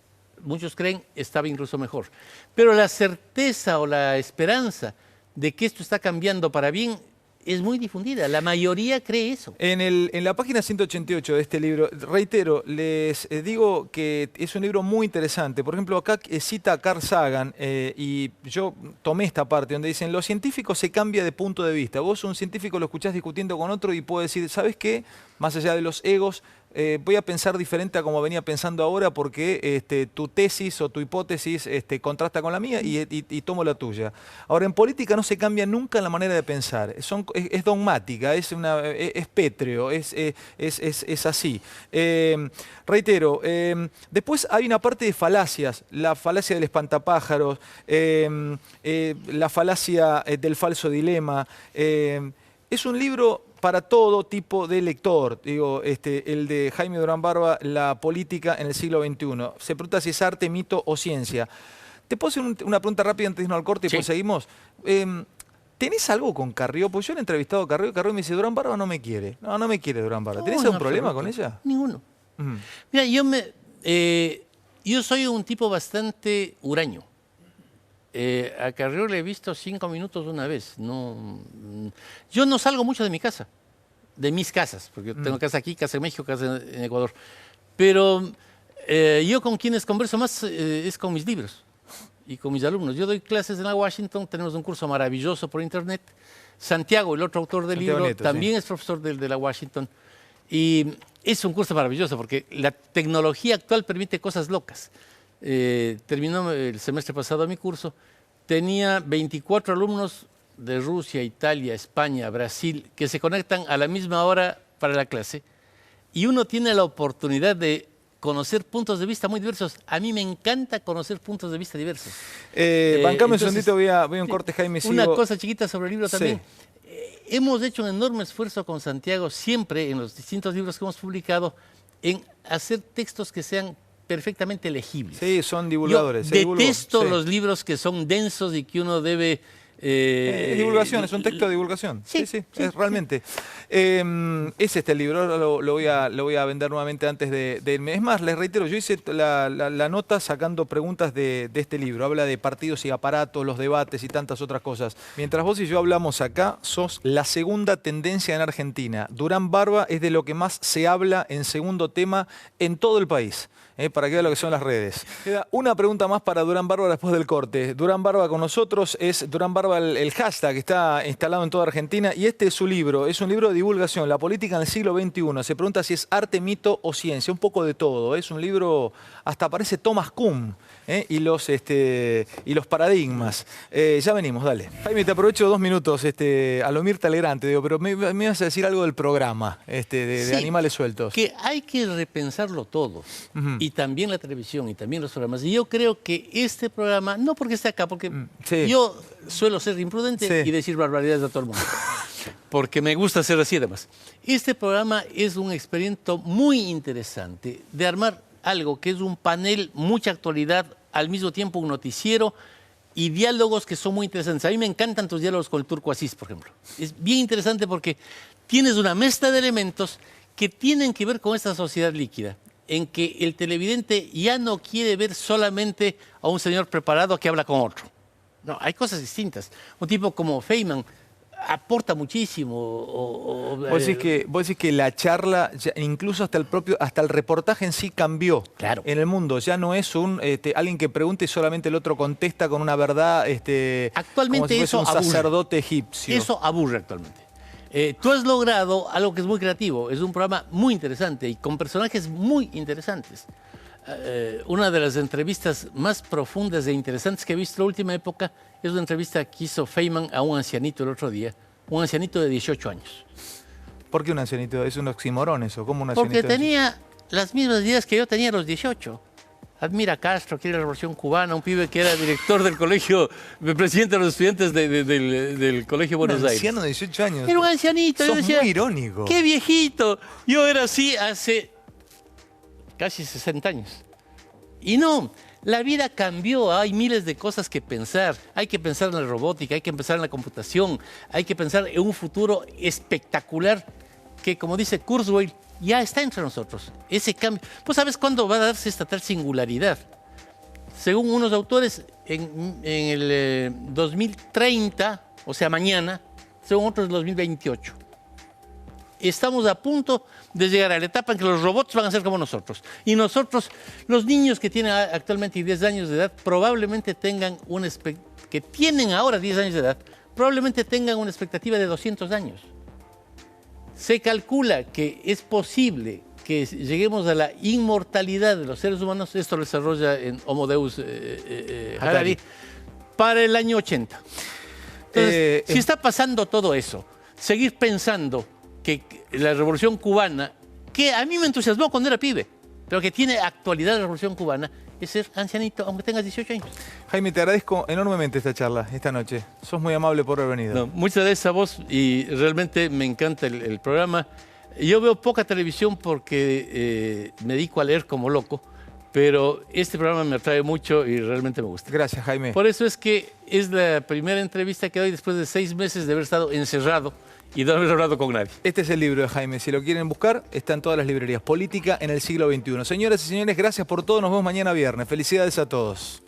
Speaker 2: muchos creen estaba incluso mejor. Pero la certeza o la esperanza de que esto está cambiando para bien es muy difundida. La mayoría cree eso.
Speaker 1: En la página 188 de este libro, reitero, les digo que es un libro muy interesante. Por ejemplo, acá cita a Carl Sagan y yo tomé esta parte donde dicen, los científicos se cambia de punto de vista. Vos un científico lo escuchás discutiendo con otro y puede decir, ¿sabes qué? Más allá de los egos, voy a pensar diferente a como venía pensando ahora porque tu tesis o tu hipótesis contrasta con la mía y tomo la tuya. Ahora, en política no se cambia nunca la manera de pensar. Es dogmática, es pétreo, es así. Reitero, después hay una parte de falacias, la falacia del espantapájaros, la falacia del falso dilema. Es un libro para todo tipo de lector. Digo, el de Jaime Durán Barba, La política en el siglo XXI. Se pregunta si es arte, mito o ciencia. ¿Te puedo hacer una pregunta rápida antes de irnos al corte y
Speaker 2: Sí.
Speaker 1: pues seguimos? ¿Tenés algo con Carrió? Pues yo le he entrevistado a Carrió y Carrió me dice, Durán Barba no me quiere. No, no me quiere Durán Barba.
Speaker 2: No,
Speaker 1: ¿Tenés
Speaker 2: en
Speaker 1: algún problema
Speaker 2: absoluto.
Speaker 1: con ella?
Speaker 2: Ninguno. Mira, yo soy un tipo bastante huraño. A Carrió le he visto 5 minutos una vez. No, yo no salgo mucho de mi casa, de mis casas, porque yo tengo casa aquí, casa en México, casa en Ecuador. Pero yo con quienes converso más es con mis libros y con mis alumnos. Yo doy clases en la Washington, tenemos un curso maravilloso por internet. Santiago, el otro autor del
Speaker 1: Santiago
Speaker 2: libro,
Speaker 1: Nieto,
Speaker 2: también
Speaker 1: sí.
Speaker 2: es profesor de la Washington. Y es un curso maravilloso porque la tecnología actual permite cosas locas. Terminó el semestre pasado mi curso, tenía 24 alumnos de Rusia, Italia, España, Brasil, que se conectan a la misma hora para la clase y uno tiene la oportunidad de conocer puntos de vista muy diversos. A mí me encanta conocer puntos de vista diversos.
Speaker 1: Bancame un
Speaker 2: entonces,
Speaker 1: segundito, voy a un corte, Jaime.
Speaker 2: Una
Speaker 1: sigo.
Speaker 2: cosa chiquita sobre el libro
Speaker 1: Sí.
Speaker 2: también. Hemos hecho un enorme esfuerzo con Santiago, siempre en los distintos libros que hemos publicado, en hacer textos que sean perfectamente legibles.
Speaker 1: Sí, son divulgadores.
Speaker 2: Yo
Speaker 1: se divulgó,
Speaker 2: detesto
Speaker 1: sí.
Speaker 2: los libros que son densos y que uno debe...
Speaker 1: Es divulgación, es un texto de divulgación. Sí, sí, es realmente. Es el libro, ahora lo voy a vender nuevamente antes de irme. Es más, les reitero, yo hice la nota sacando preguntas de este libro. Habla de partidos y aparatos, los debates y tantas otras cosas. Mientras vos y yo hablamos acá, sos la segunda tendencia en Argentina. Durán Barba es de lo que más se habla en segundo tema en todo el país. Para que vea lo que son las redes. Queda una pregunta más para Durán Barba después del corte. Durán Barba con nosotros, es Durán Barba el hashtag que está instalado en toda Argentina y este es su libro, es un libro de divulgación, La política en el siglo XXI. Se pregunta si es arte, mito o ciencia, un poco de todo. Es un libro, hasta parece Thomas Kuhn y los paradigmas. Ya venimos, dale. Jaime, te aprovecho 2 minutos a lo Mirta Legrand, te digo, pero me ibas a decir algo del programa de
Speaker 2: Sí,
Speaker 1: Animales Sueltos.
Speaker 2: Que hay que repensarlo todo. Y también la televisión y también los programas. Y yo creo que este programa, no porque esté acá, porque
Speaker 1: sí.
Speaker 2: yo suelo ser imprudente
Speaker 1: Sí.
Speaker 2: y decir barbaridades a todo el mundo. Porque me gusta ser así además. Este programa es un experimento muy interesante de armar algo que es un panel, mucha actualidad, al mismo tiempo un noticiero y diálogos que son muy interesantes. A mí me encantan tus diálogos con el Turco Asís, por ejemplo. Es bien interesante porque tienes una mezcla de elementos que tienen que ver con esta sociedad líquida, en que el televidente ya no quiere ver solamente a un señor preparado que habla con otro. No, hay cosas distintas. Un tipo como Feynman aporta muchísimo.
Speaker 1: Vos decís que la charla, incluso hasta el reportaje en sí cambió.
Speaker 2: Claro.
Speaker 1: En el mundo. Ya no es alguien que pregunte y solamente el otro contesta con una verdad,
Speaker 2: actualmente
Speaker 1: como si fuese
Speaker 2: eso
Speaker 1: un sacerdote egipcio.
Speaker 2: Eso aburre actualmente. Tú has logrado algo que es muy creativo. Es un programa muy interesante y con personajes muy interesantes. Una de las entrevistas más profundas e interesantes que he visto en la última época es una entrevista que hizo Feynman a un ancianito el otro día, un ancianito de 18 años.
Speaker 1: ¿Por qué un ancianito? ¿Es un oxímoron eso? ¿Cómo un ancianito?
Speaker 2: Porque tenía las mismas ideas que yo tenía a los 18. Admira a Castro, quiere la Revolución Cubana, un pibe que era director del colegio, presidente de los estudiantes del Colegio Buenos Aires.
Speaker 1: Un anciano de 18 años.
Speaker 2: Era un ancianito.
Speaker 1: Sos
Speaker 2: yo decía,
Speaker 1: muy irónico.
Speaker 2: ¡Qué viejito! Yo era así hace casi 60 años. Y no, la vida cambió, hay miles de cosas que pensar. Hay que pensar en la robótica, hay que pensar en la computación, hay que pensar en un futuro espectacular que, como dice Kurzweil, ya está entre nosotros. Ese cambio. ¿Pues sabes cuándo va a darse esta tal singularidad? Según unos autores, en el 2030, o sea, mañana, según otros, 2028. Estamos a punto de llegar a la etapa en que los robots van a ser como nosotros. Y nosotros, los niños que tienen actualmente 10 años de edad, probablemente tengan que tienen ahora 10 años de edad, probablemente tengan una expectativa de 200 años. Se calcula que es posible que lleguemos a la inmortalidad de los seres humanos, esto lo desarrolla en Homo Deus Harari, para el año 80. Entonces, si está pasando todo eso, seguir pensando que la Revolución Cubana, que a mí me entusiasmó cuando era pibe, pero que tiene actualidad la Revolución Cubana, es ser ancianito, aunque tengas 18 años.
Speaker 1: Jaime, te agradezco enormemente esta charla, esta noche. Sos muy amable por haber venido.
Speaker 2: No, muchas gracias a vos y realmente me encanta el programa. Yo veo poca televisión porque me dedico a leer como loco, pero este programa me atrae mucho y realmente me gusta.
Speaker 1: Gracias, Jaime.
Speaker 2: Por eso es que es la primera entrevista que doy después de 6 meses de haber estado encerrado y de no haber hablado con nadie.
Speaker 1: Este es el libro de Jaime. Si lo quieren buscar, está en todas las librerías. Política en el siglo XXI. Señoras y señores, gracias por todo. Nos vemos mañana viernes. Felicidades a todos.